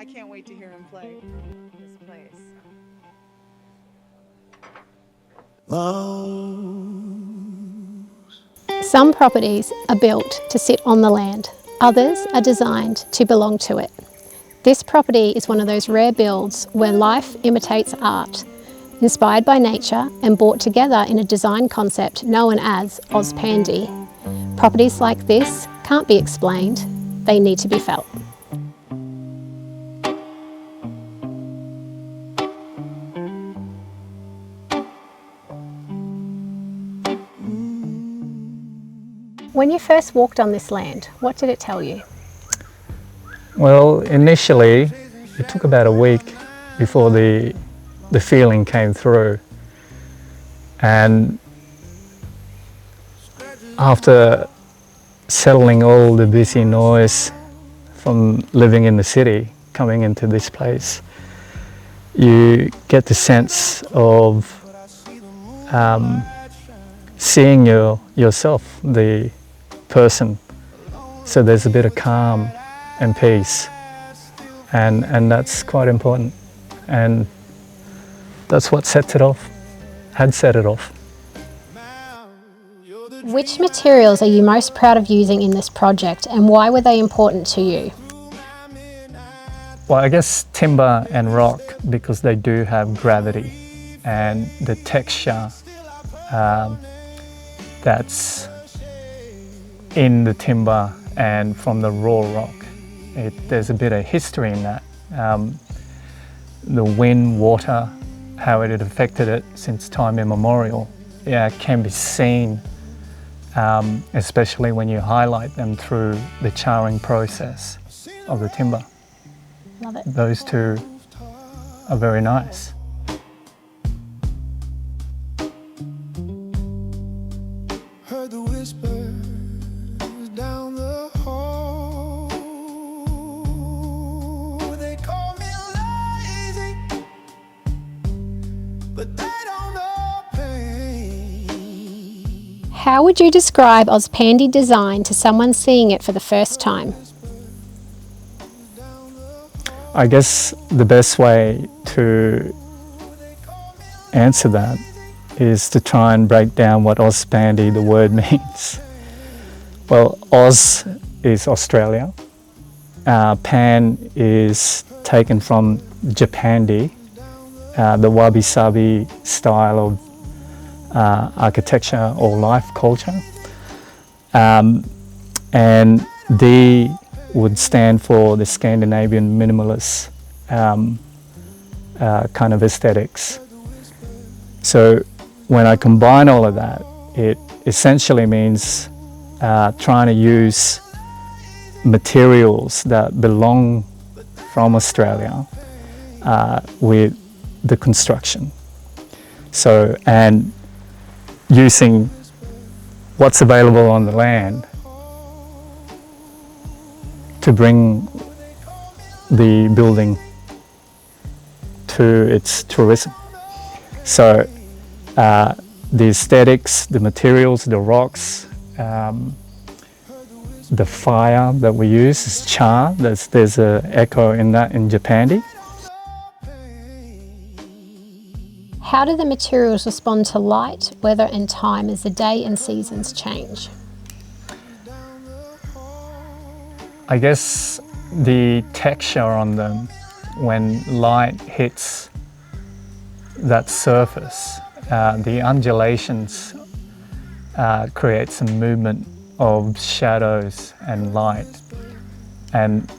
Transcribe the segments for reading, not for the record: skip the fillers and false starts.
I can't wait to hear him play this place. Some properties are built to sit on the land, others are designed to belong to it. This property is one of those rare builds where life imitates art, inspired by nature and brought together in a design concept known as Oz Pandi. Properties like this can't be explained, they need to be felt. When you first walked on this land, what did it tell you? Well, initially, it took about a week before the feeling came through. And after settling all the busy noise from living in the city, coming into this place, you get the sense of seeing yourself, the person. So there's a bit of calm and peace, and that's quite important, and that's what sets it off, had set it off. Which materials are you most proud of using in this project, and why were they important to you? Well, I guess timber and rock, because they do have gravity, and the texture that's in the timber and from the raw rock. There's a bit of history in that. The wind, water, how it had affected it since time immemorial, can be seen, especially when you highlight them through the charring process of the timber. Love it. Those two are very nice. Heard the whispers down the hall. They call me lazy, but they don't know pain. How would you describe Oz Pandi design to someone seeing it for the first time? I guess the best way to answer that is to try and break down what Oz Pandi, the word, means. Well, Oz is Australia. Pan is taken from Japandi, the wabi-sabi style of architecture or life culture. And D would stand for the Scandinavian minimalist kind of aesthetics. So when I combine all of that, it essentially means trying to use materials that belong from Australia with the construction. So, and using what's available on the land to bring the building to its tourism. So the aesthetics, the materials, the rocks, the fire that we use is char. There's an echo in that in Japandi. How do the materials respond to light, weather and time as the day and seasons change? I guess the texture on them when light hits that surface, the undulations create some movement of shadows and light, and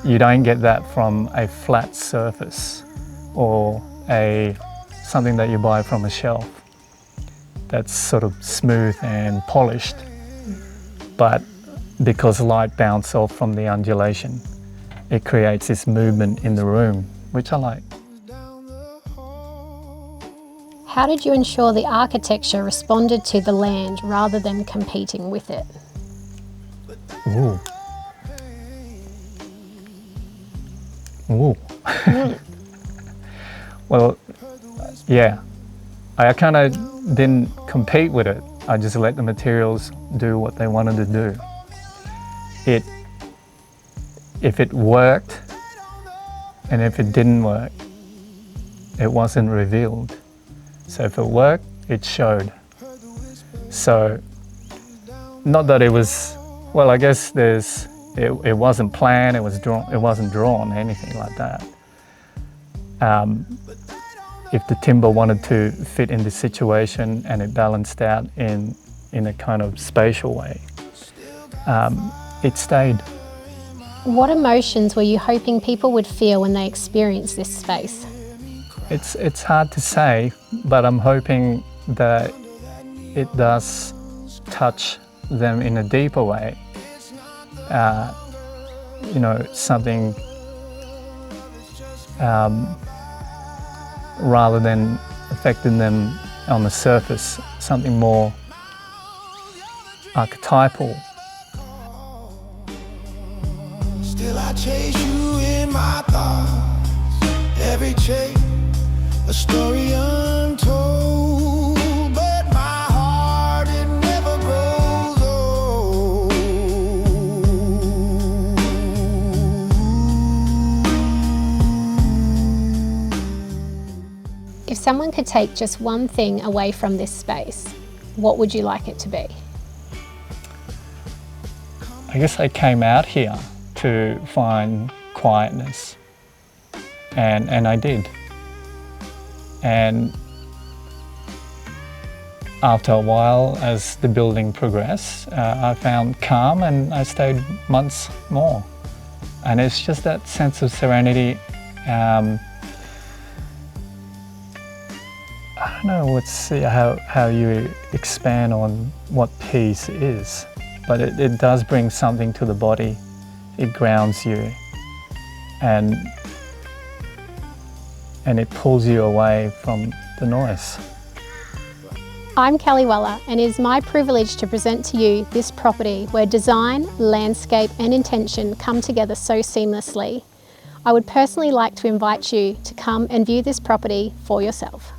you don't get that from a flat surface or something that you buy from a shelf that's sort of smooth and polished, but because light bounces off from the undulation, it creates this movement in the room, which I like. How did you ensure the architecture responded to the land rather than competing with it? Ooh. Ooh. Well, yeah, I kind of didn't compete with it. I just let the materials do what they wanted to do. If it worked, And if it didn't work, it wasn't revealed. So if it worked, it showed. So, not that it was, well, I guess it wasn't planned, it wasn't drawn, anything like that. If the timber wanted to fit in this situation and it balanced out in a kind of spatial way, it stayed. What emotions were you hoping people would feel when they experienced this space? It's hard to say, but I'm hoping that it does touch them in a deeper way. You know, something rather than affecting them on the surface, something more archetypal. Still I chase you in my thoughts. Every chase, a story untold. But my heart, it never grows old. If someone could take just one thing away from this space, what would you like it to be? I guess I came out here to find quietness, and I did. And after a while, as the building progressed, I found calm and I stayed months more. And it's just that sense of serenity. I don't know how you expand on what peace is, but it does bring something to the body. It grounds you, and it pulls you away from the noise. I'm Kelly Weller, and it is my privilege to present to you this property where design, landscape and intention come together so seamlessly. I would personally like to invite you to come and view this property for yourself.